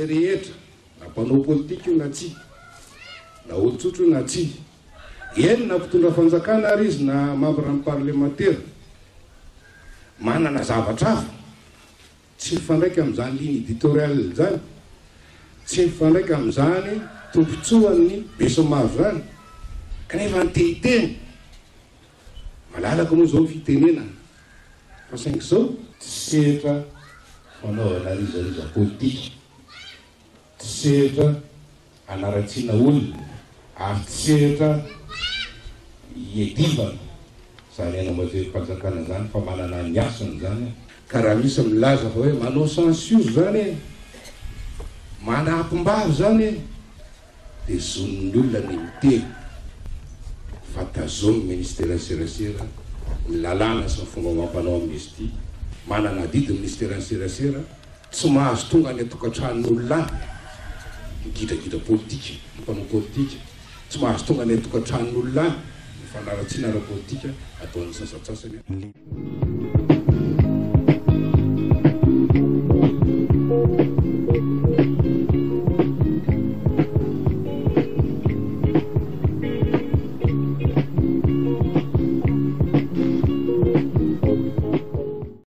izay rehetra na mpanao politika io na tsy na olotsotro na tsy eny na mpitondra fanjakana ary izy na membre amin'ny parlementaire manana zavatra hafa tsy mifandraika amin'izany ligne éditoriale zany tsy mifandraika amin'izany tombotsoan'ny beso maro zany kanefa nytehiteny malalaka moa zao fitenena fa saingy zao sehatra fanaovana rizariza politika tsy sehatra anaratsiana olona ary tsy sehatra iedivana zany aina maverim-panjakana zany fa manana ny asany zany ka raha misy milaza fa hoe manao censure zany manampim-bavy zany dia zon'ny olona ny miteny fa tazomy ministère serasera ny lalàna sy ny fomba mampanao amin'izy ity manana didy ministère serasera tsy mahazo tonga ny atokantranon'olona migidragidra politika mpanao politika tsy mahazo tonga ny atokantranon'olona ny fanaratsiana ara politika ataon'ny sasatsasany